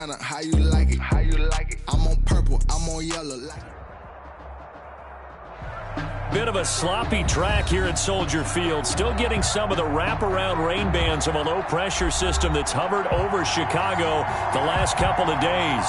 How you like it? How you like it? I'm on purple, I'm on yellow. Bit of a sloppy track here at Soldier Field. Still getting some of the wraparound rain bands of a low-pressure system that's hovered over Chicago the last couple of days.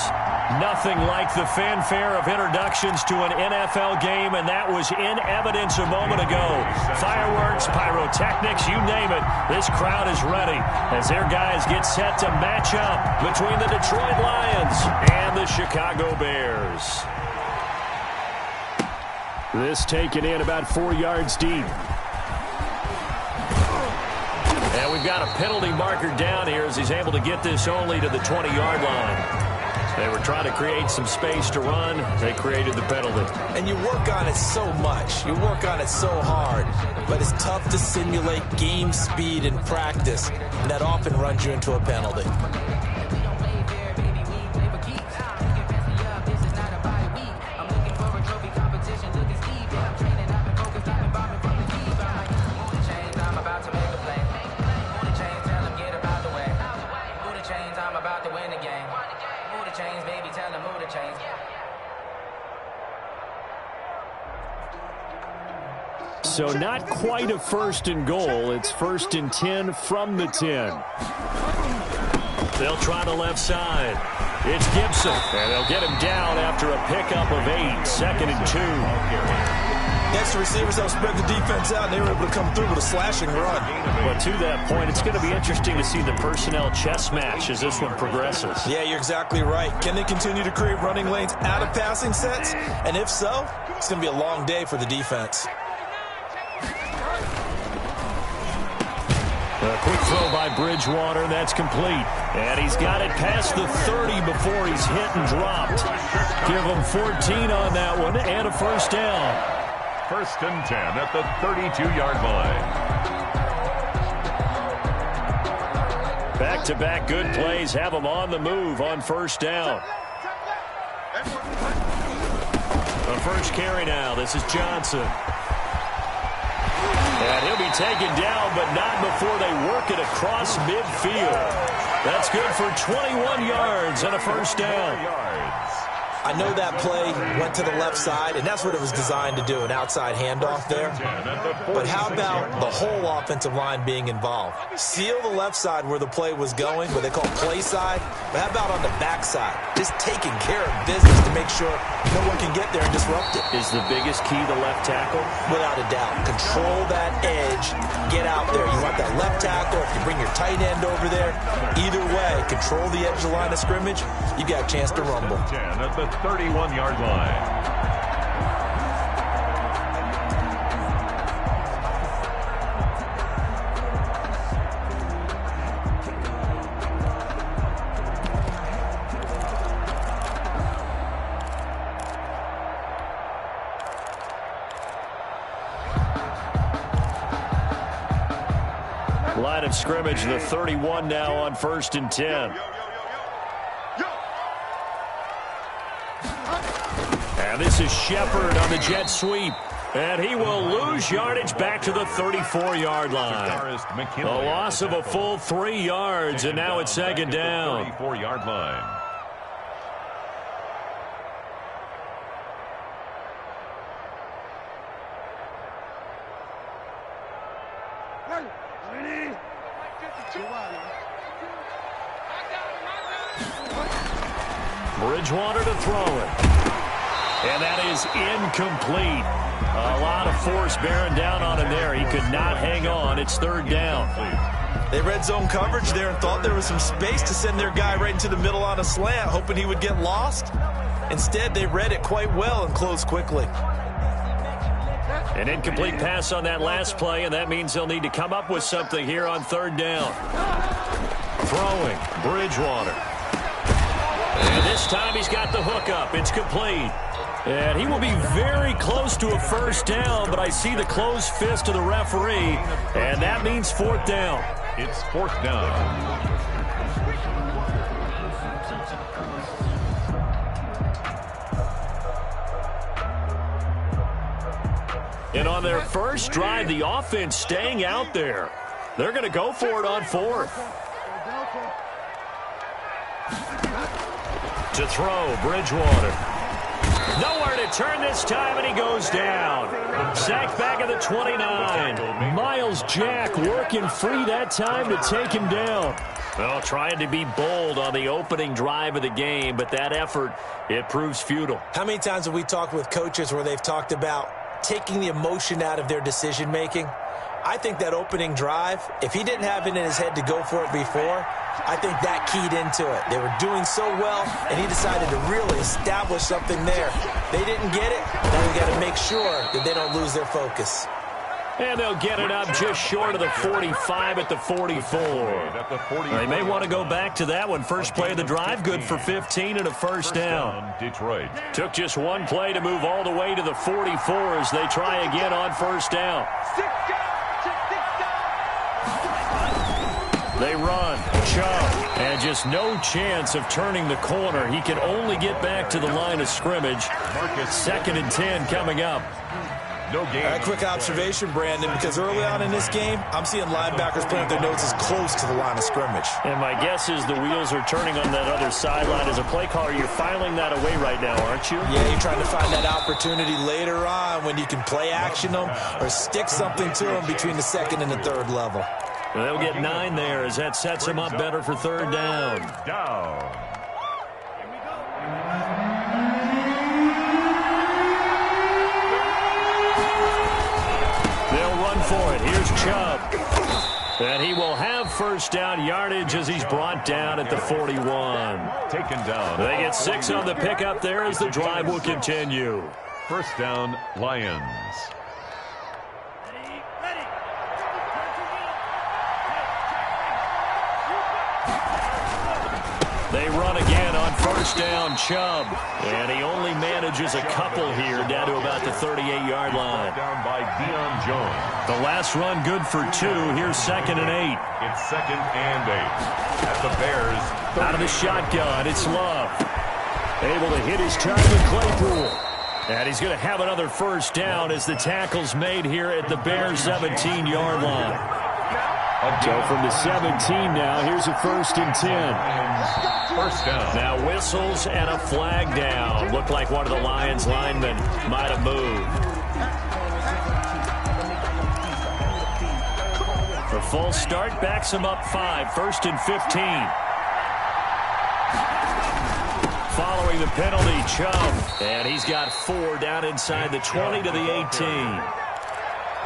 Nothing like the fanfare of introductions to an NFL game, and that was in evidence a moment ago. Fireworks, pyrotechnics, you name it. This crowd is ready as their guys get set to match up between the Detroit Lions and the Chicago Bears. This taken in about 4 yards deep. And we've got a penalty marker down here as he's able to get this only to the 20-yard line. They were trying to create some space to run. They created the penalty. And you work on it so much. You work on it so hard. But it's tough to simulate game speed in practice. And that often runs you into a penalty. So not quite a first and goal. It's first and 10 from the 10. They'll try the left side. It's Gibson. And they'll get him down after a pickup of 8. Second and 2. Next, the receivers help spread the defense out, and they were able to come through with a slashing run. Well, to that point, it's going to be interesting to see the personnel chess match as this one progresses. Yeah, you're exactly right. Can they continue to create running lanes out of passing sets? And if so, it's going to be a long day for the defense. A quick throw by Bridgewater. That's complete. And he's got it past the 30 before he's hit and dropped. Give him 14 on that one and a first down. First and 10 at the 32-yard line. Back-to-back good plays have him on the move on first down. The first carry now. This is Johnson. And he'll be taken down, but not before they work it across midfield. That's good for 21 yards and a first down. I know that play went to the left side, and that's what it was designed to do, an outside handoff there. But how about the whole offensive line being involved? Seal the left side where the play was going, what they call play side. But how about on the back side? Just taking care of business to make sure no one can get there and disrupt it. Is the biggest key the left tackle? Without a doubt. Control that edge. Get out there. You want that left tackle. If you bring your tight end over there, either way, control the edge of the line of scrimmage, you got a chance to rumble. 10 at the 31-yard line. Line of scrimmage, the 31 now on first and 10. And this is Shepard on the jet sweep. And he will lose yardage back to the 34-yard line. A loss of a full 3 yards, and now it's second down. 34-yard line. Bridgewater to throw it. And that is incomplete. A lot of force bearing down on him there. He could not hang on. It's third down. They read zone coverage there and thought there was some space to send their guy right into the middle on a slant, hoping he would get lost. Instead, they read it quite well and closed quickly. An incomplete pass on that last play, and that means they'll need to come up with something here on third down. Throwing, Bridgewater. And this time he's got the hook up. It's complete. And he will be very close to a first down, but I see the closed fist of the referee, and that means fourth down. It's fourth down. And on their first drive, the offense staying out there. They're going to go for it on fourth. To throw, Bridgewater. Nowhere to turn this time, and he goes down. Sacked back at the 29. Miles Jack working free that time to take him down. Well, trying to be bold on the opening drive of the game, but that effort, it proves futile. How many times have we talked with coaches where they've talked about taking the emotion out of their decision-making? I think that opening drive, if he didn't have it in his head to go for it before, I think that keyed into it. They were doing so well, and he decided to really establish something there. They didn't get it. Now we got to make sure that they don't lose their focus. And they'll get it up just short of the 45 at the 44. They may want to go back to that one. First play of the drive, good for 15 and a first down. Detroit. Took just one play to move all the way to the 44 as they try again on first down. They run, Chubb, and just no chance of turning the corner. He can only get back to the line of scrimmage. 2nd and 10 coming up. No gain. A quick observation, Brandon, because early on in this game, I'm seeing linebackers playing their noses close to the line of scrimmage. And my guess is the wheels are turning on that other sideline. As a play caller, you're filing that away right now, aren't you? Yeah, you're trying to find that opportunity later on when you can play action them or stick something to them between the 2nd and the 3rd level. Well, they'll get 9 there as that sets them up better for 3rd down. They'll run for it. Here's Chubb. And he will have first down yardage as he's brought down at the 41. Taken down. They get 6 on the pickup there as the drive will continue. First down, Lions. They run again on first down, Chubb. And he only manages a couple here down to about the 38-yard line. Down by Deion Jones. The last run good for 2. Here's 2nd and 8. It's 2nd and 8. At the Bears. Out of the shotgun, it's Love. Able to hit his time with Claypool. And he's going to have another first down as the tackle's made here at the Bears 17-yard line. So from the 17 now, here's a 1st and 10. First down. Now whistles and a flag down. Looked like one of the Lions linemen might have moved. The full start backs him up 5. 1st and 15. Following the penalty, Chubb. And he's got 4 down inside the 20 to the 18.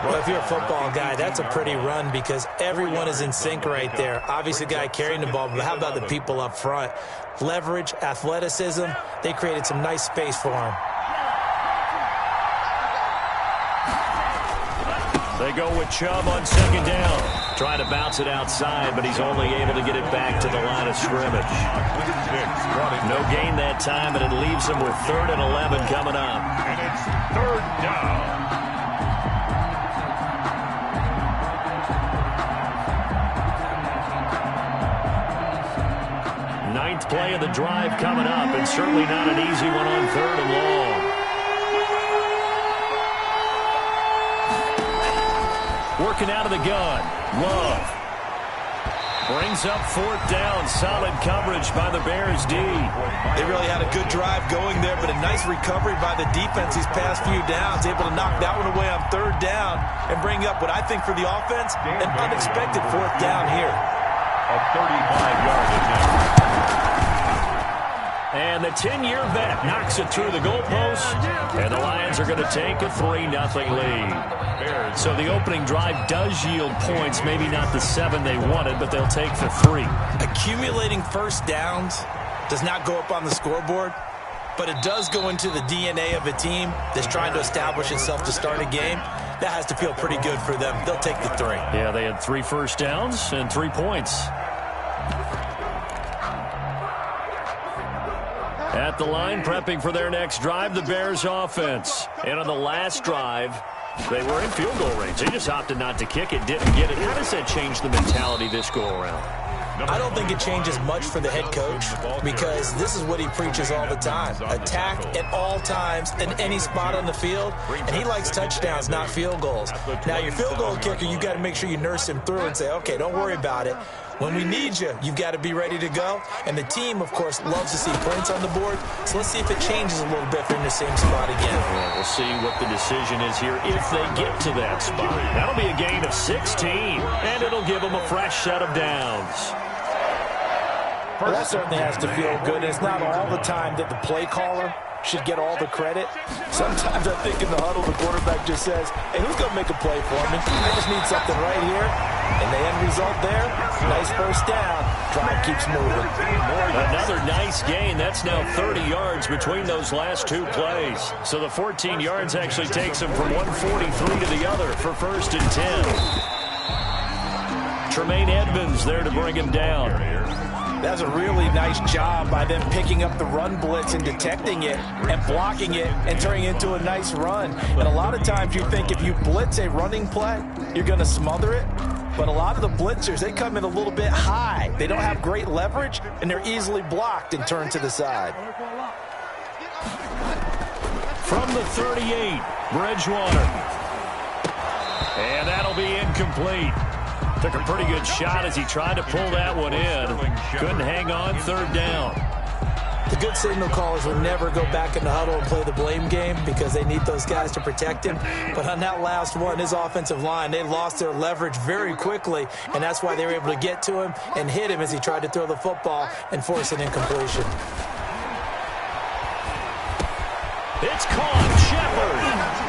Well, if you're a football guy, that's a pretty run because everyone is in sync right there. Obviously, the guy carrying the ball, but how about the people up front? Leverage, athleticism, they created some nice space for him. They go with Chubb on 2nd down. Trying to bounce it outside, but he's only able to get it back to the line of scrimmage. No gain that time, and it leaves him with 3rd and 11 coming up. And it's 3rd down. Ninth play of the drive coming up, and certainly not an easy one on 3rd and long. Working out of the gun, Love. Brings up 4th down, solid coverage by the Bears D. They really had a good drive going there, but a nice recovery by the defense these past few downs, able to knock that one away on 3rd down and bring up what I think for the offense, an unexpected 4th down here. A 35-yard attempt. And the 10-year vet knocks it through the goalpost, and the Lions are going to take a 3-0 lead. So the opening drive does yield points, maybe not the 7 they wanted, but they'll take the 3. Accumulating first downs does not go up on the scoreboard, but it does go into the DNA of a team that's trying to establish itself to start a game. That has to feel pretty good for them. They'll take the 3. Yeah, they had 3 first downs and 3 points. At the line, prepping for their next drive, the Bears offense. And on the last drive, they were in field goal range. They just opted not to kick it, didn't get it. How does that change the mentality this go-around? I don't think it changes much for the head coach because this is what he preaches all the time. Attack at all times in any spot on the field, and he likes touchdowns, not field goals. Now, your field goal kicker, you got to make sure you nurse him through and say, okay, don't worry about it. When we need you, you've got to be ready to go. And the team, of course, loves to see points on the board. So let's see if it changes a little bit if they're in the same spot again. Yeah, we'll see what the decision is here if they get to that spot. That'll be a gain of 16, and it'll give them a fresh set of downs. Well, that certainly has to feel good. It's not all the time that the play caller should get all the credit. Sometimes I think in the huddle, the quarterback just says, hey, who's going to make a play for me? I just need something right here. And the end result there, nice first down. Drive keeps moving. Another nice gain. That's now 30 yards between those last two plays. So the 14 yards actually takes them from 143 to the other for 1st and 10. Tremaine Edmonds there to bring him down. That's a really nice job by them picking up the run blitz and detecting it and blocking it and turning it into a nice run. And a lot of times you think if you blitz a running play, you're going to smother it. But a lot of the blitzers, they come in a little bit high. They don't have great leverage, and they're easily blocked and turned to the side. From the 38, Bridgewater. And that'll be incomplete. Took a pretty good shot as he tried to pull that one in. Couldn't hang on, 3rd down. The good signal callers will never go back in the huddle and play the blame game because they need those guys to protect him. But on that last one, his offensive line, they lost their leverage very quickly, and that's why they were able to get to him and hit him as he tried to throw the football and force an incompletion. It's caught, Shepard.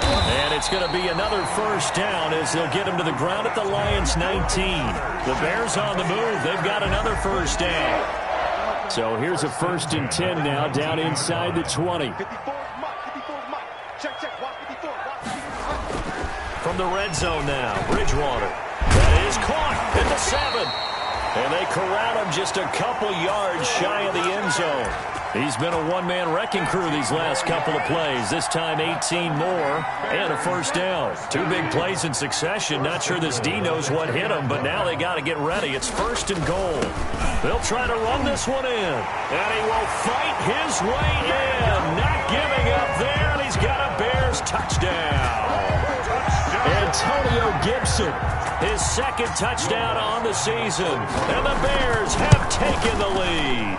And it's going to be another 1st down as they'll get him to the ground at the Lions' 19. The Bears on the move. They've got another 1st down. So here's a 1st and 10 now down inside the 20. From the red zone now, Bridgewater. That is caught at the 7. And they corral him just a couple yards shy of the end zone. He's been a one-man wrecking crew these last couple of plays. This time 18 more and a 1st down. 2 big plays in succession. Not sure this D knows what hit him, but now they got to get ready. It's 1st and goal. They'll try to run this one in. And he will fight his way in. Not giving up there, and he's got a Bears touchdown. Antonio Gibson, his 2nd touchdown on the season. And the Bears have taken the lead.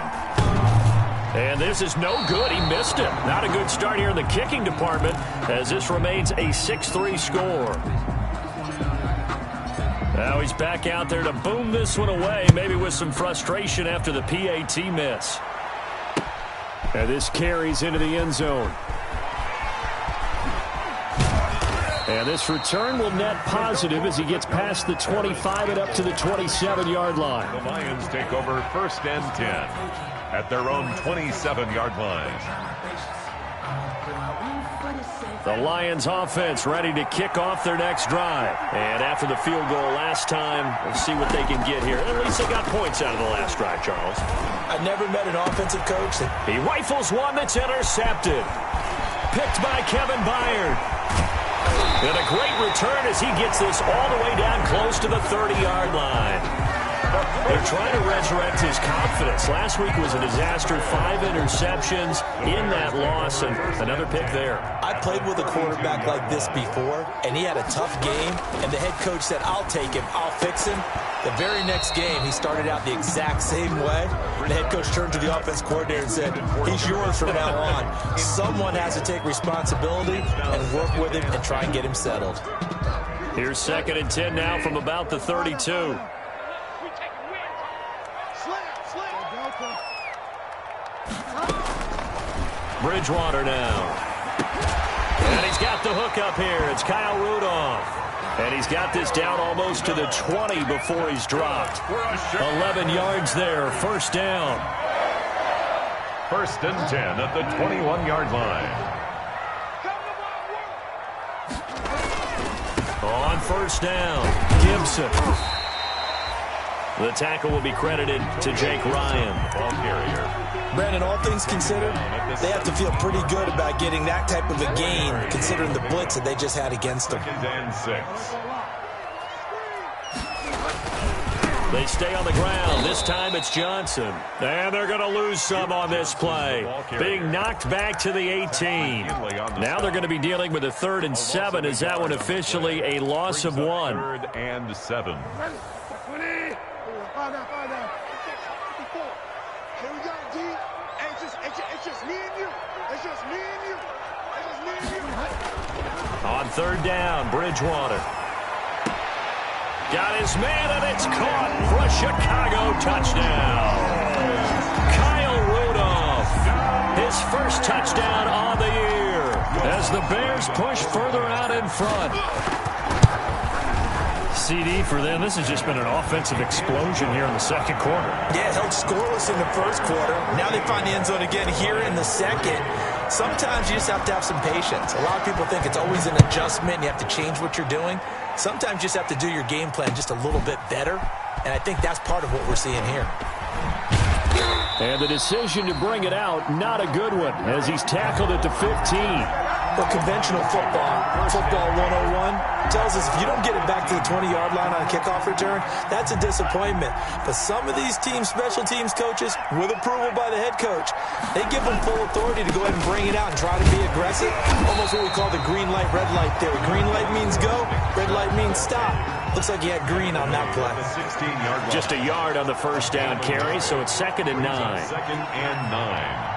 And this is no good. He missed it. Not a good start here in the kicking department as this remains a 6-3 score. Now he's back out there to boom this one away, maybe with some frustration after the PAT miss. And this carries into the end zone. And this return will net positive as he gets past the 25 and up to the 27-yard line. The Lions take over 1st and 10. At their own 27-yard line. The Lions offense ready to kick off their next drive. And after the field goal last time, we'll see what they can get here. At least they got points out of the last drive, Charles. I never met an offensive coach that... He rifles one that's intercepted. Picked by Kevin Byard. And a great return as he gets this all the way down close to the 30-yard line. They're trying to resurrect his confidence. Last week was a disaster. 5 interceptions in that loss, and another pick there. I played with a quarterback like this before, and he had a tough game, and the head coach said, I'll take him, I'll fix him. The very next game, he started out the exact same way. The head coach turned to the offense coordinator and said, he's yours from now on. Someone has to take responsibility and work with him and try and get him settled. Here's 2nd and 10 now from about the 32. Bridgewater now. And he's got the hook up here. It's Kyle Rudolph. And he's got this down almost to the 20 before he's dropped. 11 yards there. 1st down. 1st and 10 at the 21-yard line. On 1st down, Gibson. The tackle will be credited to Jake Ryan. Ball carrier. Brandon, all things considered, they have to feel pretty good about getting that type of a gain, considering the blitz that they just had against them. 2nd and 6. They stay on the ground. This time it's Johnson. And they're going to lose some on this play. Being knocked back to the 18. Now they're going to be dealing with a 3rd and 7. Is that one officially a loss of 1? 3rd and 7. It's just me and you. It's just me and you. It's just me and you. On third down, Bridgewater. Got his man, and it's caught for a Chicago touchdown. Kyle Rudolph, his first touchdown on the year, as the Bears push further out in front. CD for them. This has just been an offensive explosion here in the second quarter. Yeah, held scoreless in the first quarter. Now they find the end zone again here in the second. Sometimes you just have to have some patience. A lot of people think it's always an adjustment. You have to change what you're doing. Sometimes you just have to do your game plan just a little bit better. And I think that's part of what we're seeing here. And the decision to bring it out, not a good one, as he's tackled at the 15. But conventional football 101, tells us if you don't get it back to the 20-yard line on a kickoff return, that's a disappointment. But some of these special teams coaches, with approval by the head coach, they give them full authority to go ahead and bring it out and try to be aggressive. Almost what we call the green light, red light theory. Green light means go, red light means stop. Looks like he had green on that play. Just a yard on the first down carry, so it's 2nd and 9. 2nd and 9.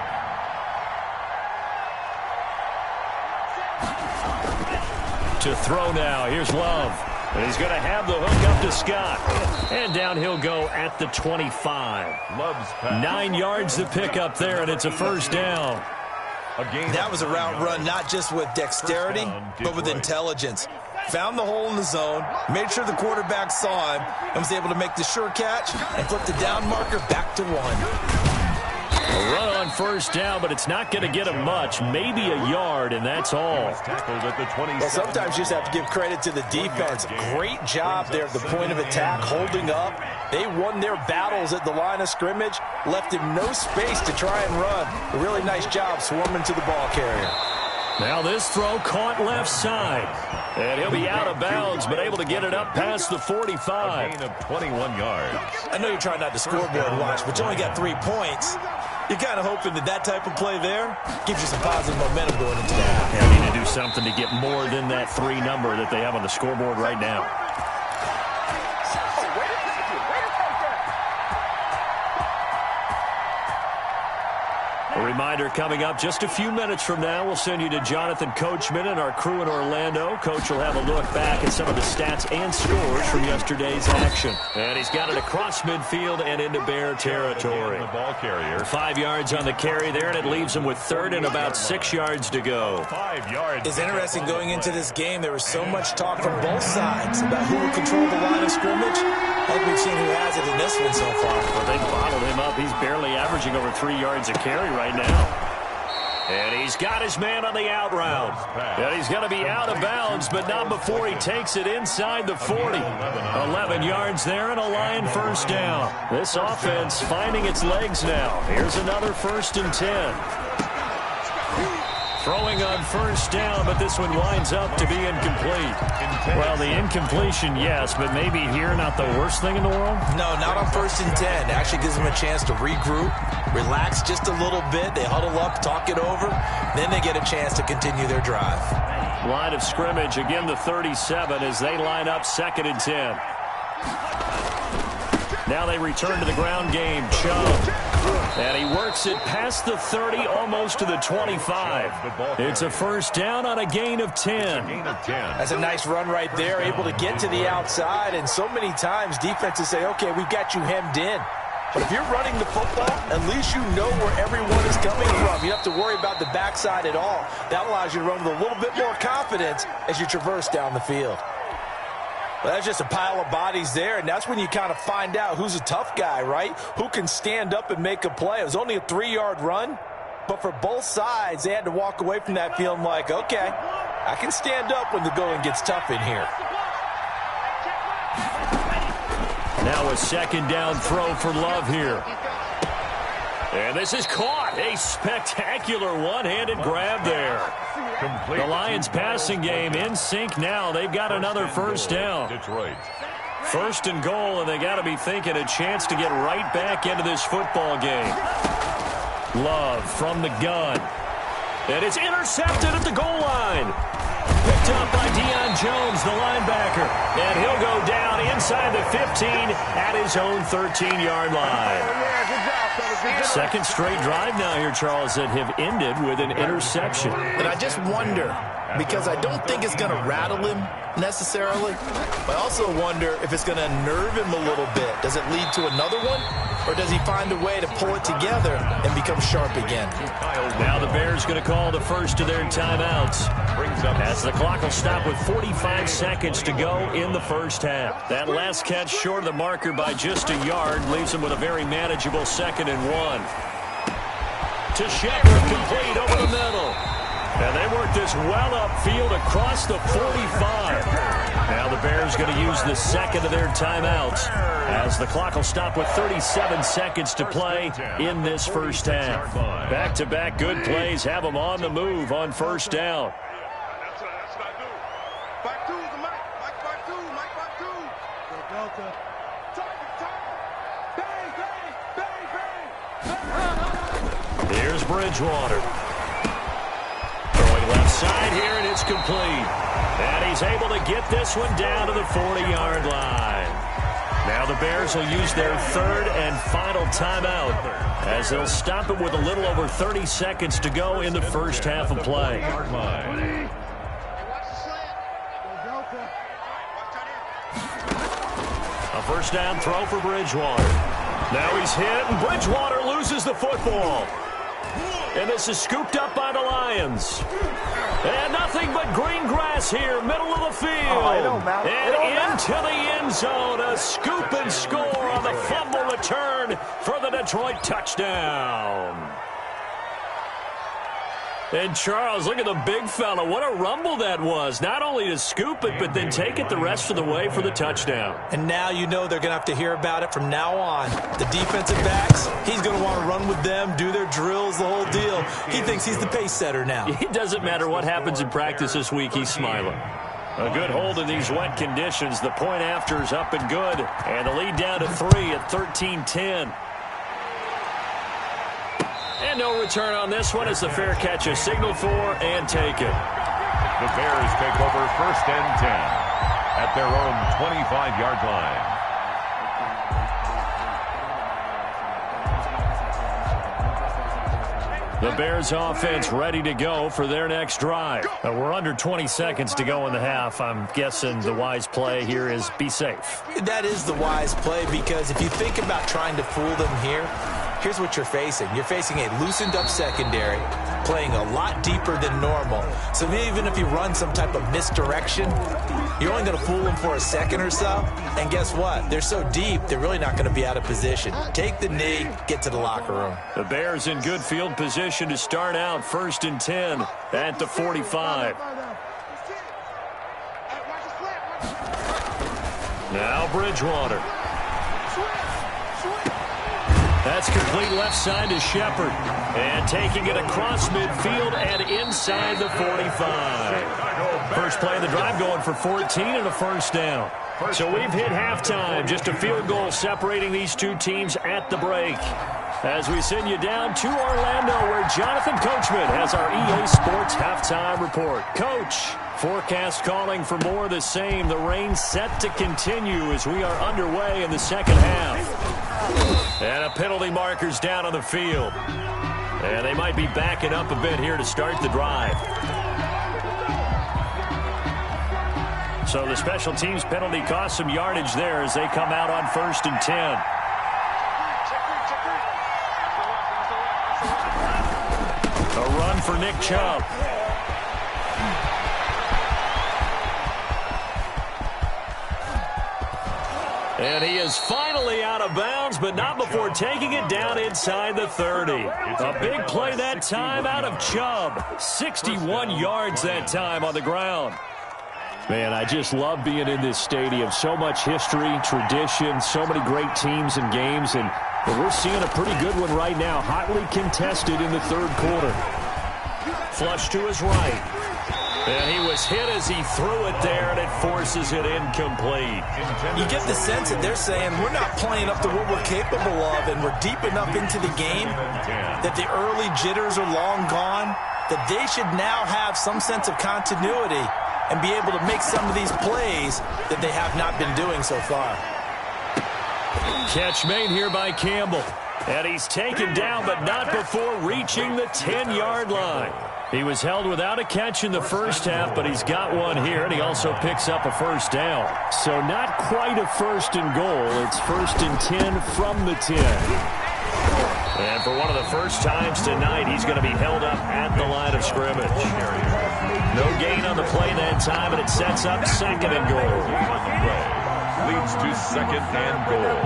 To throw now. Here's Love. And he's going to have the hook up to Scott. And down he'll go at the 25. Love's pass. 9 yards to pick up there, and it's a first down. That was a route run not just with dexterity, but with intelligence. Found the hole in the zone, made sure the quarterback saw him, and was able to make the sure catch and flip the down marker back to 1. A run on first down, but it's not going to get him much. Maybe a yard, and that's all. Well, sometimes you just have to give credit to the defense. Great job there at the point of attack, holding up. They won their battles at the line of scrimmage, left him no space to try and run. A really nice job swarming to the ball carrier. Now this throw caught left side. And he'll be out of bounds, but able to get it up past the 45. A gain of 21 yards. I know you're trying not to scoreboard watch, but you only got 3 points. You're kind of hoping that type of play there gives you some positive momentum going into that. They need to do something to get more than that 3 number that they have on the scoreboard right now. A reminder coming up just a few minutes from now. We'll send you to Jonathan Coachman and our crew in Orlando. Coach will have a look back at some of the stats and scores from yesterday's action. And he's got it across midfield and into Bear territory. The ball carrier. 5 yards on the carry there, and it leaves him with 3rd and about 6 yards to go. 5 yards. It's interesting going into this game. There was so much talk from both sides about who will control the line of scrimmage. I think we've seen who has it in this one so far. Well, they bottled him up. He's barely averaging over 3 yards a carry right now. And he's got his man on the out route. And he's going to be out of bounds, but not before he takes it inside the 40. 11 yards there and a Lion first down. This offense finding its legs now. Here's another 1st and 10. Throwing on first down, but this one winds up to be incomplete. Well, the incompletion, yes, but maybe here not the worst thing in the world? No, not on 1st and 10. Actually gives them a chance to regroup, relax just a little bit. They huddle up, talk it over. Then they get a chance to continue their drive. Line of scrimmage, again the 37 as they line up 2nd and 10. Now they return to the ground game. Chubb. And he works it past the 30, almost to the 25. It's a first down on a gain of 10. That's a nice run right there, able to get to the outside. And so many times defenses say, okay, we've got you hemmed in. But if you're running the football, at least you know where everyone is coming from. You don't have to worry about the backside at all. That allows you to run with a little bit more confidence as you traverse down the field. Well, that's just a pile of bodies there, and that's when you kind of find out who's a tough guy, right? Who can stand up and make a play. It was only a 3-yard run, but for both sides, they had to walk away from that feeling like, okay, I can stand up when the going gets tough in here. Now a 2nd down throw for Love here. And this is caught. A spectacular one-handed grab there. The Lions passing game in sync now. They've got another first down. Detroit. 1st and goal, and they got to be thinking a chance to get right back into this football game. Love from the gun. And it's intercepted at the goal line. Picked up by Deion Jones, the linebacker. And he'll go down inside the 15 at his own 13-yard line. Yeah, good job. Second straight drive now here, Charles, that have ended with an interception. And I just wonder, because I don't think it's going to rattle him necessarily, but I also wonder if it's going to nerve him a little bit. Does it lead to another one, or does he find a way to pull it together and become sharp again? Now the Bears going to call the first of their timeouts, as the clock will stop with 45 seconds to go in the first half. That last catch short of the marker by just a yard leaves him with a very manageable 2nd and 1. To Shepard, complete over the middle. And they work this well upfield across the 45. Now the Bears going to use the second of their timeouts, as the clock will stop with 37 seconds to play in this first half. Back-to-back good plays have them on the move on first down. Here's Bridgewater. Throwing left side here, and it's complete. And he's able to get this one down to the 40-yard line. Now the Bears will use their third and final timeout, as they'll stop it with a little over 30 seconds to go in the first half of play. A first down throw for Bridgewater. Now he's hit, and Bridgewater loses the football. And this is scooped up by the Lions. And nothing but green grass here, middle of the field. And into the end zone, a scoop and score on the fumble return for the Detroit touchdown. And Charles, look at the big fella. What a rumble that was. Not only to scoop it, but then take it the rest of the way for the touchdown. And now you know they're going to have to hear about it from now on. The defensive backs, he's going to want to run with them, do their drills, the whole deal. He thinks he's the pace setter now. It doesn't matter what happens in practice this week. He's smiling. A good hold in these wet conditions. The point after is up and good. And the lead down to 3 at 13-10. And no return on this one as the fair catch is signaled for and taken. The Bears take over 1st and 10 at their own 25-yard line. The Bears offense ready to go for their next drive. We're under 20 seconds to go in the half. I'm guessing the wise play here is be safe. That is the wise play, because if you think about trying to fool them here, here's what you're facing. You're facing a loosened up secondary, playing a lot deeper than normal. So even if you run some type of misdirection, you're only going to fool them for a second or so. And guess what? They're so deep, they're really not going to be out of position. Take the knee, get to the locker room. The Bears in good field position to start out 1st and 10 at the 45. Now Bridgewater. That's complete left side to Shepard. And taking it across midfield and inside the 45. First play of the drive going for 14 and a first down. So we've hit halftime. Just a field goal separating these two teams at the break. As we send you down to Orlando, where Jonathan Coachman has our EA Sports halftime report. Coach, forecast calling for more of the same. The rain set to continue as we are underway in the second half. And a penalty marker's down on the field. And they might be backing up a bit here to start the drive. So the special teams penalty cost some yardage there as they come out on 1st and 10. A run for Nick Chubb. And he is finally out of bounds, but not before taking it down inside the 30. A big play that time out of Chubb. 61 yards that time on the ground. Man, I just love being in this stadium. So much history, tradition, so many great teams and games, and we're seeing a pretty good one right now. Hotly contested in the third quarter. Flush to his right. And he was hit as he threw it there, and it forces it incomplete. You get the sense that they're saying we're not playing up to what we're capable of, and we're deep enough into the game that the early jitters are long gone, that they should now have some sense of continuity and be able to make some of these plays that they have not been doing so far. Catch made here by Campbell. And he's taken down, but not before reaching the 10-yard line. He was held without a catch in the first half, but he's got one here, and he also picks up a first down. So not quite a first and goal. It's 1st and 10 from the 10. And for one of the first times tonight, he's going to be held up at the line of scrimmage. No gain on the play that time, and it sets up 2nd and goal. Leads to 2nd and goal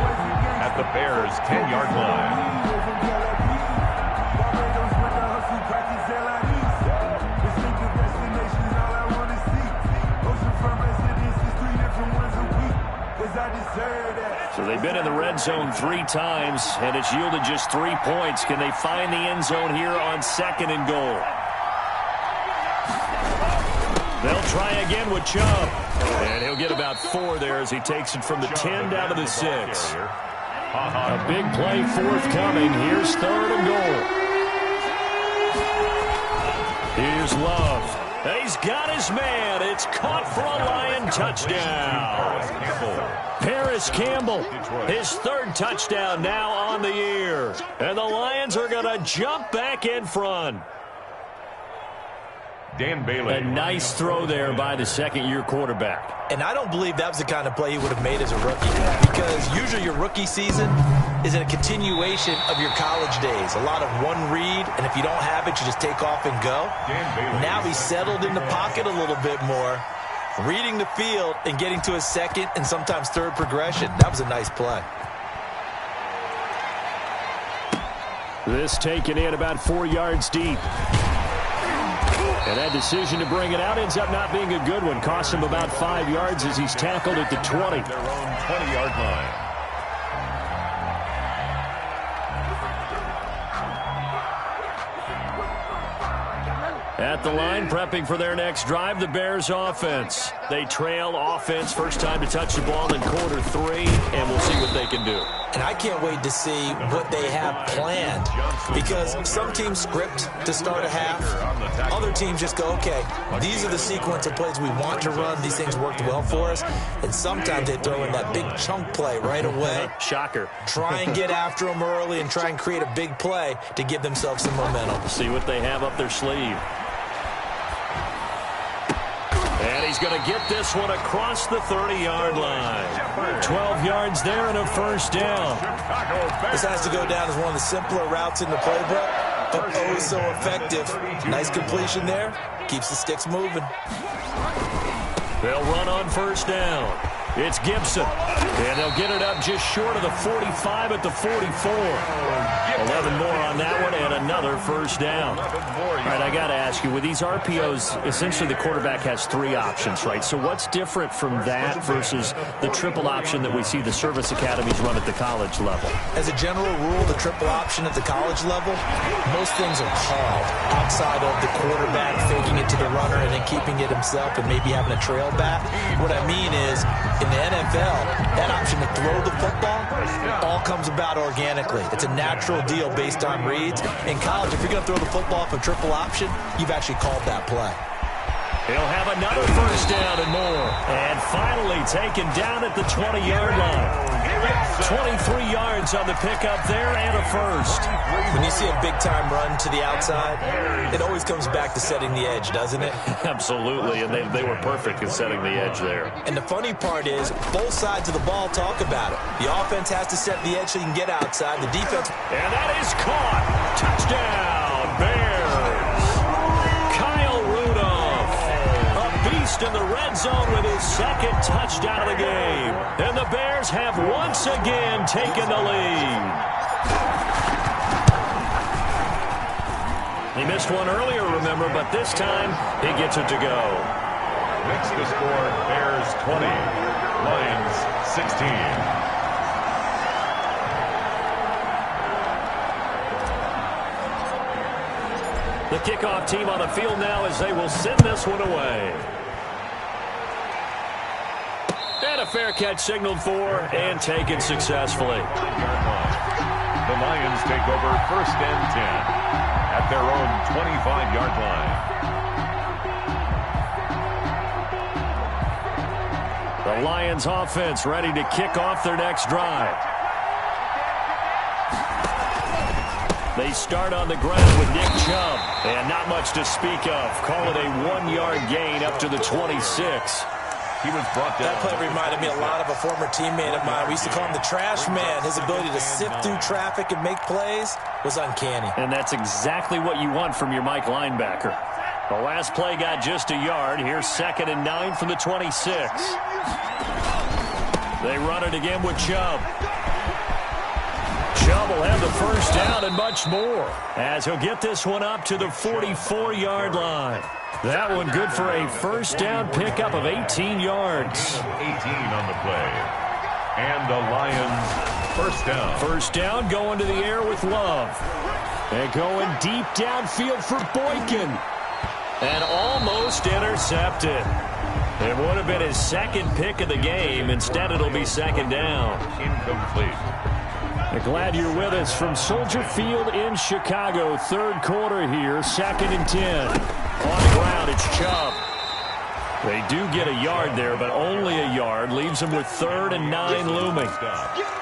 at the Bears' 10-yard line. So they've been in the red zone 3 times, and it's yielded just 3 points. Can they find the end zone here on 2nd and goal? They'll try again with Chubb. And he'll get about 4 there as he takes it from the 10 down to the 6. A big play forthcoming. Here's 3rd and goal. Here's Love. And he's got his man. It's caught for a Lion touchdown. Paris Campbell, his 3rd touchdown now on the year. And the Lions are going to jump back in front. Dan Bailey. A nice throw there by the 2nd-year quarterback. And I don't believe that was the kind of play he would have made as a rookie, because usually your rookie season is a continuation of your college days. A lot of one read, and if you don't have it, you just take off and go. Now he's settled in the pocket a little bit more, reading the field and getting to his 2nd and sometimes 3rd progression. That was a nice play. This taken in about 4 yards deep. And that decision to bring it out ends up not being a good one. Costs him about 5 yards as he's tackled at the 20. Their own 20-yard line. At the line, prepping for their next drive, the Bears offense. They trail offense, first time to touch the ball in quarter 3, and we'll see what they can do. And I can't wait to see what they have planned, because some teams script to start a half. Other teams just go, okay, these are the sequence of plays we want to run. These things worked well for us. And sometimes they throw in that big chunk play right away. Shocker. Try and get after them early and try and create a big play to give themselves some momentum. See what they have up their sleeve. And he's going to get this one across the 30-yard line. 12 yards there and a first down. This has to go down as one of the simpler routes in the playbook, but oh so effective. Nice completion there. Keeps the sticks moving. They'll run on first down. It's Gibson. And they'll get it up just short of the 45 at the 44. 11 more on that one and another first down. All right, I got to ask you, with these RPOs, essentially the quarterback has 3 options, right? So what's different from that versus the triple option that we see the service academies run at the college level? As a general rule, the triple option at the college level, most things are called outside of the quarterback faking it to the runner and then keeping it himself and maybe having a trail back. What I mean is, in the NFL, that option to throw the football all comes about organically. It's a natural deal based on reads. In college, if you're going to throw the football from triple option, you've actually called that play. He'll have another first down and more. And finally taken down at the 20-yard line. 23 yards on the pickup there and a first. When you see a big-time run to the outside, it always comes back to setting the edge, doesn't it? Absolutely, and they were perfect in setting the edge there. And the funny part is, both sides of the ball talk about it. The offense has to set the edge so you can get outside. The defense... And that is caught. Touchdown, Bears. Kyle Rudolph, a beast in the red zone with his 2nd touchdown of the game. And the Bears have once again taken the lead. He missed one earlier, remember, but this time he gets it to go. Next to score, Bears 20, Lions 16. The kickoff team on the field now as they will send this one away. And a fair catch signaled for and taken successfully. The Lions take over 1st and 10 at their own 25-yard line. The Lions offense ready to kick off their next drive. They start on the ground with Nick Chubb. And not much to speak of. Call it a 1-yard gain up to the 26. He was brought down. That play reminded me a lot of a former teammate of mine. We used to call him the trash man. His ability to sift through traffic and make plays was uncanny. And that's exactly what you want from your Mike linebacker. The last play got just a yard. Here's 2nd and 9 from the 26. They run it again with Chubb. Chubb will have the first down and much more as he'll get this one up to the 44-yard line. That one good for a first down pickup of 18 yards. 18 on the play. And the Lions first down. First down going to the air with Love. And going deep downfield for Boykin. And almost intercepted. It would have been his second pick of the game. Instead, it'll be second down. Incomplete. Glad you're with us from Soldier Field in Chicago. Third quarter here, 2nd and 10. On the ground, it's Chubb. They do get a yard there, but only a yard. Leaves them with 3rd and 9 looming.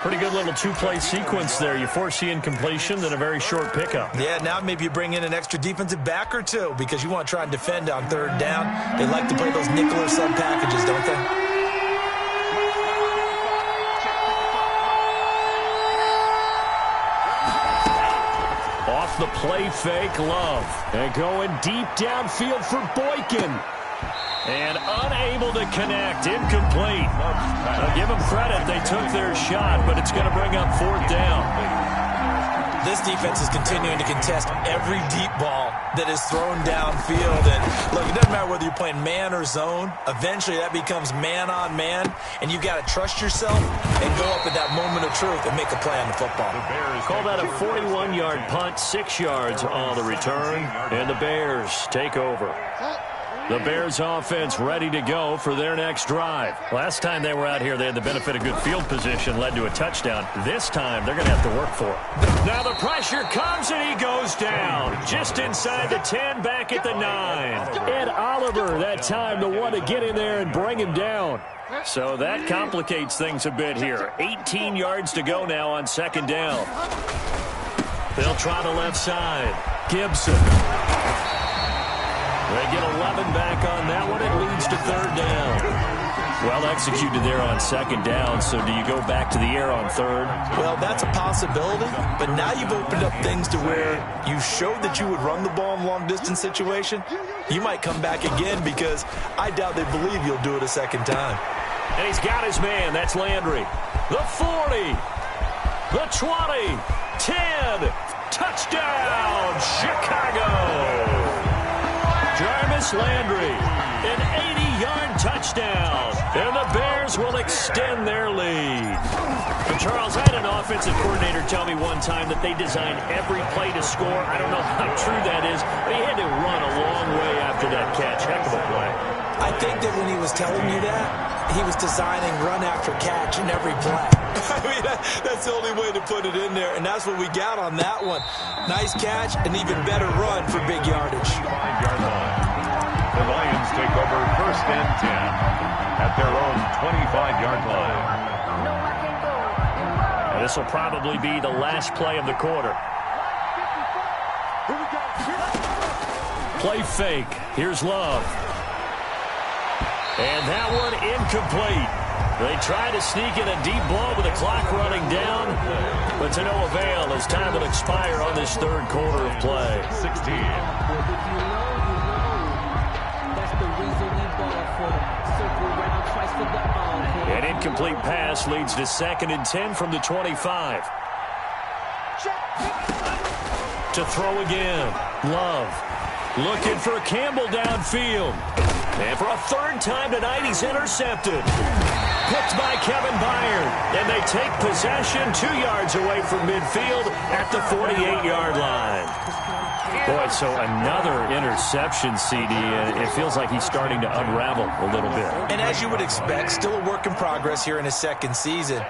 Pretty good little two-play sequence there. You force the incompletion, then a very short pickup. Yeah, now maybe you bring in an extra defensive back or two because you want to try and defend on 3rd down. They like to play those nickel or sub packages, don't they? The play fake, Love. And going deep downfield for Boykin. And unable to connect. Incomplete. I'll give them credit. They took their shot, but it's going to bring up 4th down. This defense is continuing to contest every deep ball that is thrown downfield. And look, it doesn't matter whether you're playing man or zone. Eventually, that becomes man on man. And you got to trust yourself and go up at that moment of truth and make a play on the football. Call that a 41-yard punt, 6 yards on the return. And the Bears take over. The Bears offense ready to go for their next drive. Last time they were out here, they had the benefit of good field position, led to a touchdown. This time, they're going to have to work for it. Now the pressure comes, and he goes down. Just inside the 10, back at the 9. Ed Oliver, that time, the one to get in there and bring him down. So that complicates things a bit here. 18 yards to go now on 2nd down. They'll try the left side. Gibson. They get 11 back on that one. It leads to 3rd down. Well executed there on 2nd down. So do you go back to the air on 3rd? Well, that's a possibility. But now you've opened up things to where you showed that you would run the ball in long-distance situation. You might come back again because I doubt they believe you'll do it a second time. And he's got his man. That's Landry. The 40. The 20. 10. Touchdown, Chicago. Jarvis Landry, an 80-yard touchdown, and the Bears will extend their lead. And Charles, I had an offensive coordinator tell me one time that they designed every play to score. I don't know how true that is, but he had to run a long way after that catch. Heck of a play. I think that when he was telling you that, he was designing run after catch in every play. I mean, that's the only way to put it in there, and that's what we got on that one. Nice catch, an even better run for big yardage. 5-yard line. The Lions take over 1st and 10 at their own 25-yard line. This will probably be the last play of the quarter. Play fake. Here's Love. And that one incomplete. They try to sneak in a deep ball with the clock running down, but to no avail as time will expire on this 3rd quarter of play. 16. An incomplete pass leads to 2nd and 10 from the 25. To throw again. Love. Looking for Campbell downfield. And for a 3rd time tonight, he's intercepted. Picked by Kevin Byard. And they take possession 2 yards away from midfield at the 48-yard line. Boy, so another interception, CD. And it feels like he's starting to unravel a little bit. And as you would expect, still a work in progress here in his 2nd season.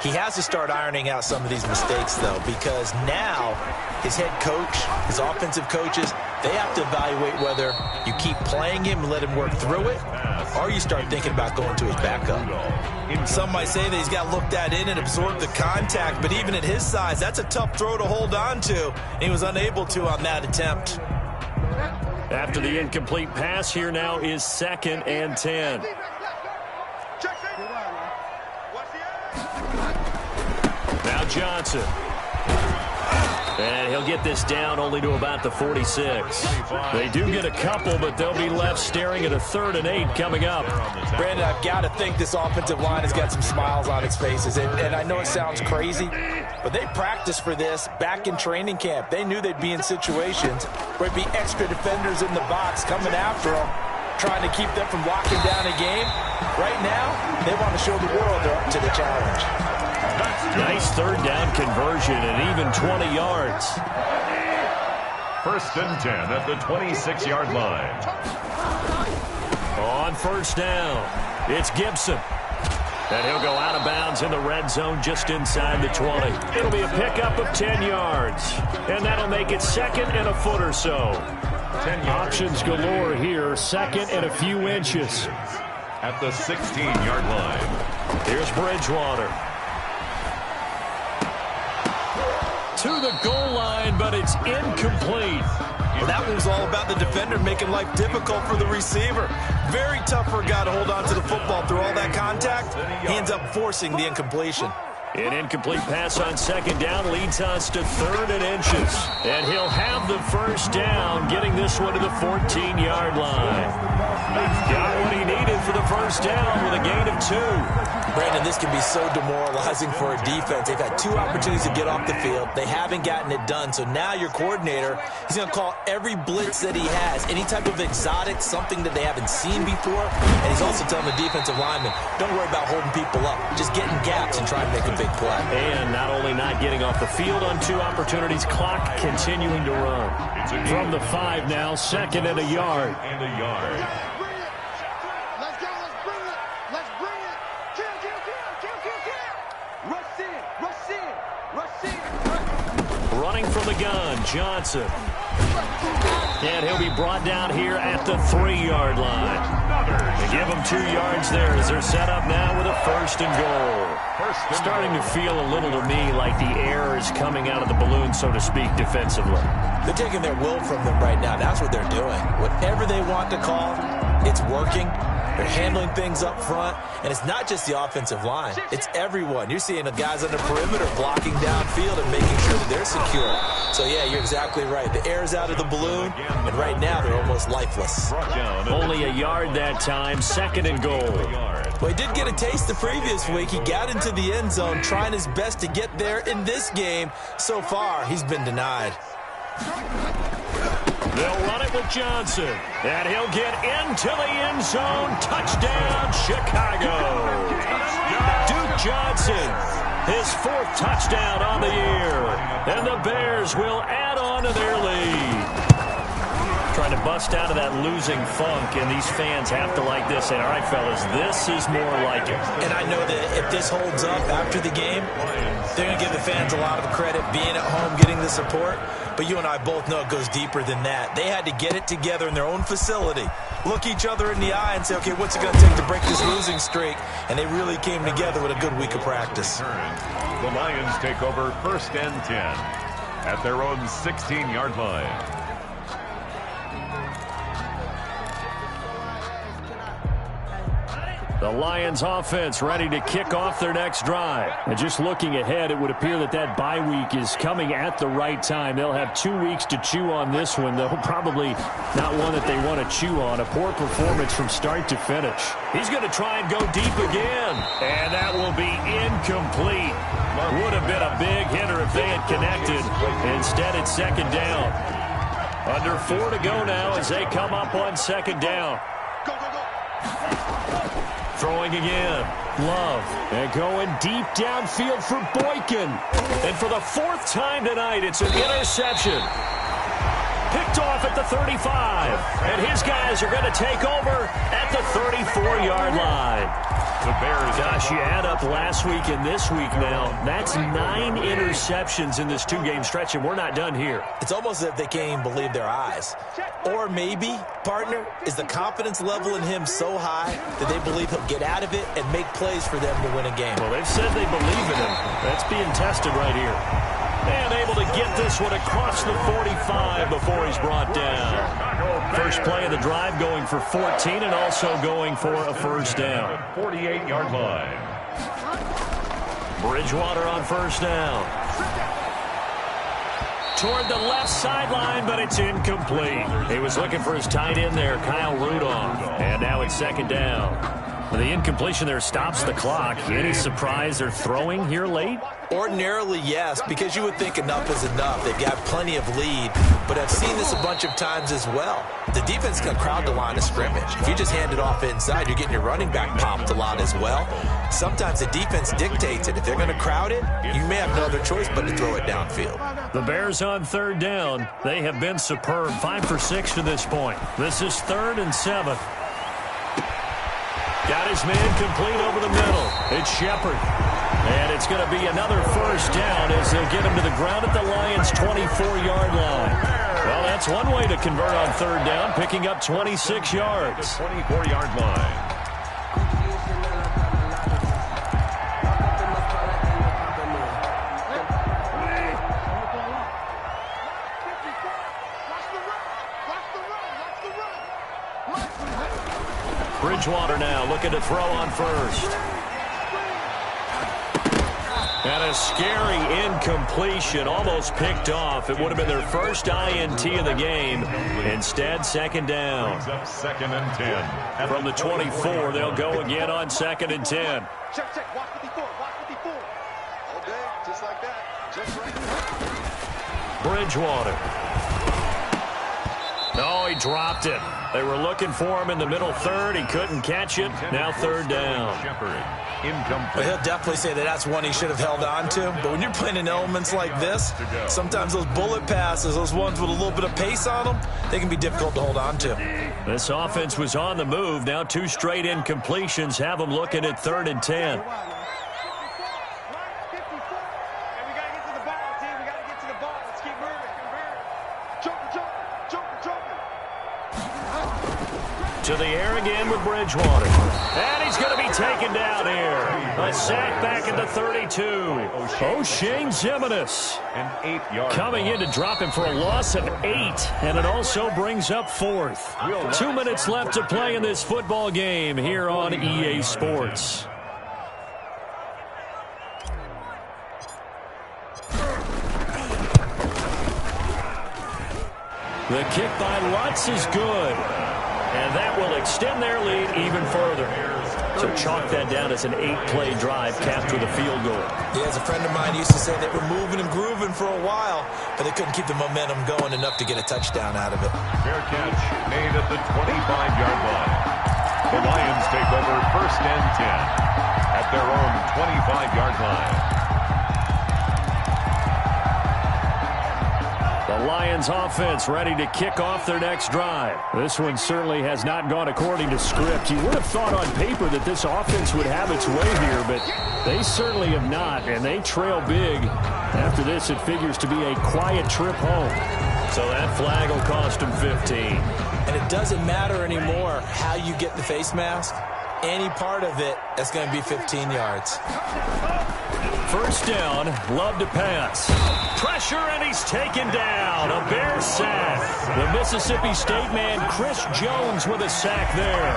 He has to start ironing out some of these mistakes, though, because now his head coach, his offensive coaches, they have to evaluate whether you keep playing him and let him work through it, or you start thinking about going to his backup. Some might say that he's got to look that in and absorb the contact, but even at his size, that's a tough throw to hold on to. And he was unable to on that attempt. After the incomplete pass, here now is 2nd and 10. Now Johnson. And he'll get this down only to about the 46. They do get a couple, but they'll be left staring at a 3rd and 8 coming up. Brandon, I've got to think this offensive line has got some smiles on its faces. And I know it sounds crazy, but they practiced for this back in training camp. They knew they'd be in situations where it'd be extra defenders in the box coming after them, trying to keep them from locking down a game. Right now, they want to show the world they're up to the challenge. Nice 3rd down conversion and even 20 yards. 1st and 10 at the 26-yard line. On 1st down, it's Gibson. And he'll go out of bounds in the red zone just inside the 20. It'll be a pickup of 10 yards. And that'll make it 2nd and a foot or so. 10 Options galore here, 2nd and a few inches. At the 16-yard line. Here's Bridgewater. To the goal line, but it's incomplete. Well, that one was all about the defender making life difficult for the receiver. Very tough for a guy to hold on to the football through all that contact. He ends up forcing the incompletion. An incomplete pass on 2nd down leads us to 3rd and inches. And he'll have the 1st down, getting this one to the 14-yard line. Got what he needed for the 1st down with a gain of 2. Brandon, this can be so demoralizing for a defense. They've had 2 opportunities to get off the field. They haven't gotten it done. So now your coordinator, he's going to call every blitz that he has, any type of exotic, something that they haven't seen before. And he's also telling the defensive lineman, don't worry about holding people up. Just get in gaps and try and make a big play. And not only not getting off the field on 2 opportunities, clock continuing to run. From the 5 now, 2nd and a yard. Running from the gun, Johnson. And he'll be brought down here at the 3-yard line. They give him 2 yards there as they're set up now with a 1st and goal. Starting to feel a little to me like the air is coming out of the balloon, so to speak, defensively. They're taking their will from them right now. That's what they're doing. Whatever they want to call, it's working. They're handling things up front, and it's not just the offensive line. It's everyone. You're seeing the guys on the perimeter blocking downfield and making sure that they're secure. So, yeah, you're exactly right. The air's out of the balloon, and right now they're almost lifeless. Only a yard that time, 2nd and goal. Well, he did get a taste the previous week. He got into the end zone, trying his best to get there in this game. So far, he's been denied. They'll run it with Johnson, and he'll get into the end zone. Touchdown, Chicago. Duke Johnson, his 4th touchdown on the year, and the Bears will add on to their lead. Trying to bust out of that losing funk, and these fans have to like this. And all right, fellas, this is more like it. And I know that if this holds up after the game, they're going to give the fans a lot of credit, being at home, getting the support. But you and I both know it goes deeper than that. They had to get it together in their own facility, look each other in the eye and say, okay, what's it going to take to break this losing streak? And they really came together with a good week of practice. The Lions take over 1st and 10 at their own 16-yard line. The Lions offense ready to kick off their next drive. And just looking ahead, it would appear that that bye week is coming at the right time. They'll have 2 weeks to chew on this one, though probably not one that they want to chew on. A poor performance from start to finish. He's going to try and go deep again. And that will be incomplete. Would have been a big hitter if they had connected. Instead, it's 2nd down. Under 4 to go now as they come up on 2nd down. Throwing again. Love. And going deep downfield for Boykin. And for the 4th time tonight, it's an interception. Picked off at the 35. And his guys are going to take over at the 34-yard line. The Bears. Gosh, you add up last week and this week now. That's 9 interceptions in this two-game stretch, and we're not done here. It's almost as if they can't even believe their eyes. Or maybe, partner, is the confidence level in him so high that they believe he'll get out of it and make plays for them to win a game. Well, they've said they believe in him. That's being tested right here. And able to get this one across the 45 before he's brought down. First play of the drive going for 14 and also going for a first down. 48-yard line. Bridgewater on first down. Toward the left sideline, but it's incomplete. He was looking for his tight end there, Kyle Rudolph. And now it's second down. The incompletion there stops the clock. Any surprise they're throwing here late? Ordinarily, yes, because you would think enough is enough. They've got plenty of lead, but I've seen this a bunch of times as well. The defense can crowd the line of scrimmage. If you just hand it off inside, you're getting your running back popped a lot as well. Sometimes the defense dictates it. If they're going to crowd it, you may have no other choice but to throw it downfield. The Bears on third down. They have been superb. 5 for 6 to this point. This is 3rd and 7. Got his man complete over the middle. It's Shepard. And it's going to be another first down as they'll get him to the ground at the Lions' 24-yard line. Well, that's one way to convert on third down, picking up 26 yards. 24-yard line. Bridgewater now looking to throw on first. And a scary incompletion, almost picked off. It would have been their first INT of the game. Instead, second down. Second and 10. From the 24, they'll go again on 2nd and 10. Check. Watch 54. All day, just like that. Just right. Bridgewater. No, he dropped it. They were looking for him in the middle third. He couldn't catch it. Now third down. Well, he'll definitely say that that's one he should have held on to. But when you're playing in elements like this, sometimes those bullet passes, those ones with a little bit of pace on them, they can be difficult to hold on to. This offense was on the move. Now 2 straight incompletions have them looking at 3rd and 10. To the air again with Bridgewater. And he's going to be taken down here. A sack back at the 32. O'Shane Zimenez coming in to drop him for a loss of 8. And it also brings up 4th. 2 minutes left to play in this football game here on EA Sports. The kick by Lutz is good. And that will extend their lead even further. So chalk that down as an 8-play drive capped with a field goal. Yeah, as a friend of mine used to say, they were moving and grooving for a while, but they couldn't keep the momentum going enough to get a touchdown out of it. Fair catch made at the 25-yard line. The Lions take over 1st and 10 at their own 25-yard line. The Lions offense ready to kick off their next drive. This one certainly has not gone according to script. You would have thought on paper that this offense would have its way here, but they certainly have not, and they trail big. After this, it figures to be a quiet trip home. So that flag will cost them 15. And it doesn't matter anymore how you get the face mask. Any part of it, that's going to be 15 yards. First down, Love to pass. Pressure, and he's taken down. A Bear sack. The Mississippi State man, Chris Jones, with a sack there.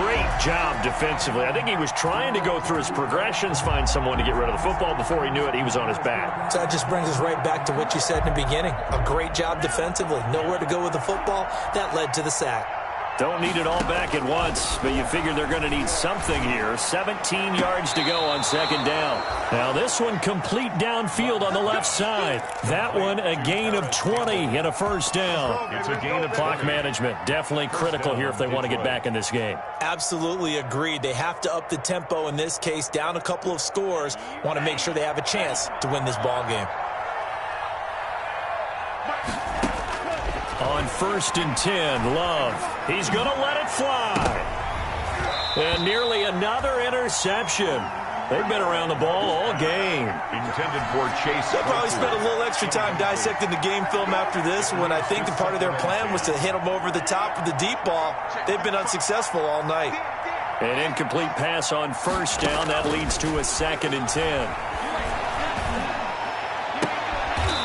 Great job defensively. I think he was trying to go through his progressions, find someone to get rid of the football. Before he knew it, he was on his back. So that just brings us right back to what you said in the beginning. A great job defensively. Nowhere to go with the football. That led to the sack. Don't need it all back at once, but you figure they're going to need something here. 17 yards to go on 2nd down. Now this one complete downfield on the left side. That one a gain of 20 and a first down. It's a gain of clock management. Definitely critical here if they want to get back in this game. Absolutely agreed. They have to up the tempo in this case, down a couple of scores. Want to make sure they have a chance to win this ball game. On 1st and 10, Love. He's going to let it fly. And nearly another interception. They've been around the ball all game. Intended for Chase. They'll probably spend a little extra time dissecting the game film after this one. I think the part of their plan was to hit them over the top with the deep ball. They've been unsuccessful all night. An incomplete pass on first down. That leads to a 2nd and 10.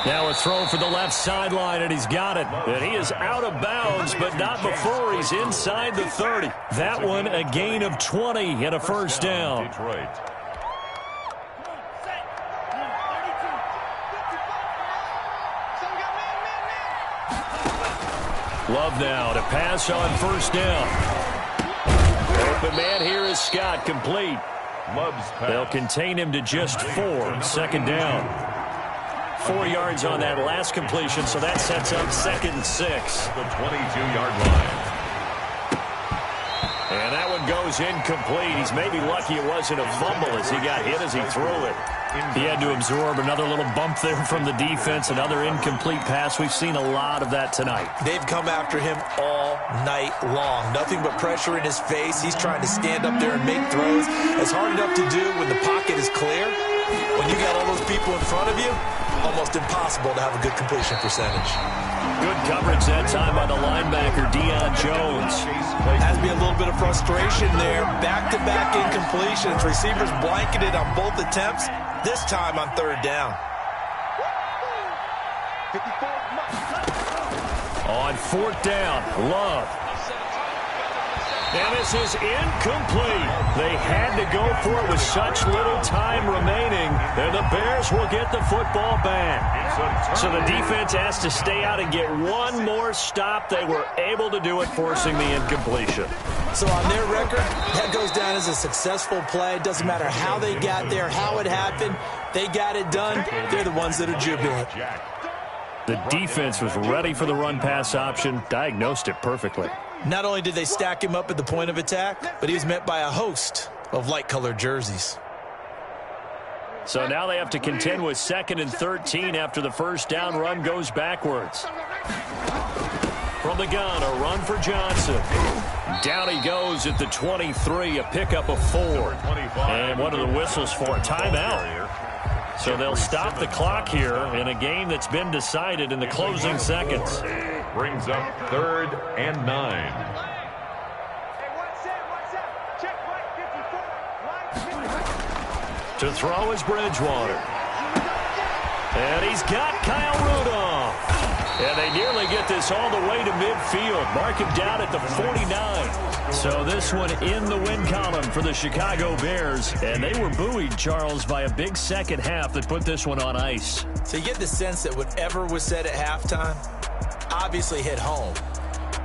Now a throw for the left sideline, and he's got it. And he is out of bounds, but not before he's inside the 30. That one a gain of 20 and a first down. Detroit. Love now to pass on first down. Open man here is Scott, complete. Love's pass. They'll contain him to just 4. 2nd down. 4 yards on that last completion, so that sets up 2nd and 6. The 22-yard line. And that one goes incomplete. He's maybe lucky it wasn't a fumble as he got hit as he threw it. He had to absorb another little bump there from the defense, another incomplete pass. We've seen a lot of that tonight. They've come after him all night long. Nothing but pressure in his face. He's trying to stand up there and make throws. It's hard enough to do when the pocket is clear. When you got all those people in front of you, almost impossible to have a good completion percentage. Good coverage that time by the linebacker, Deion Jones. Has to be a little bit of frustration there. Back-to-back incompletions. Receivers blanketed on both attempts. This time on 3rd down. On 4th down, Love. And this is incomplete. They had to go for it with such little time remaining. And the Bears will get the football back. So the defense has to stay out and get one more stop. They were able to do it, forcing the incompletion. So on their record, that goes down as a successful play. It doesn't matter how they got there, how it happened. They got it done. They're the ones that are jubilant. The defense was ready for the run-pass option, diagnosed it perfectly. Not only did they stack him up at the point of attack, but he was met by a host of light-colored jerseys. So now they have to contend with 2nd and 13 after the first down run goes backwards. From the gun, a run for Johnson. Down he goes at the 23, a pickup of 4. And what are the whistles for? Timeout. So they'll stop the clock here in a game that's been decided in the closing seconds. Brings up 3rd and 9. To throw is Bridgewater. And he's got Kyle Rudolph. And they nearly get this all the way to midfield. Mark him down at the 49. So this one in the win column for the Chicago Bears. And they were buoyed, Charles, by a big second half that put this one on ice. So you get the sense that whatever was said at halftime obviously hit home.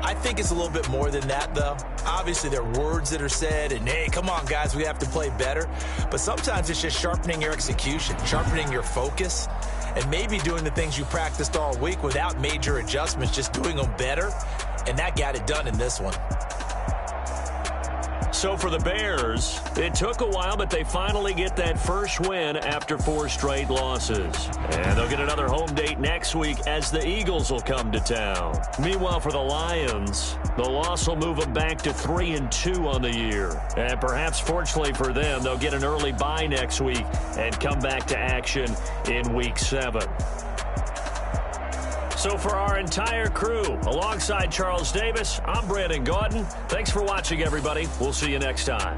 I think it's a little bit more than that, though. Obviously, there are words that are said, and, hey, come on, guys, we have to play better. But sometimes it's just sharpening your execution, sharpening your focus, and maybe doing the things you practiced all week without major adjustments, just doing them better. And that got it done in this one. So for the Bears, it took a while, but they finally get that first win after 4 straight losses. And they'll get another home date next week as the Eagles will come to town. Meanwhile, for the Lions, the loss will move them back to 3-2 on the year. And perhaps fortunately for them, they'll get an early bye next week and come back to action in Week 7. So for our entire crew, alongside Charles Davis, I'm Brandon Gaudin. Thanks for watching, everybody. We'll see you next time.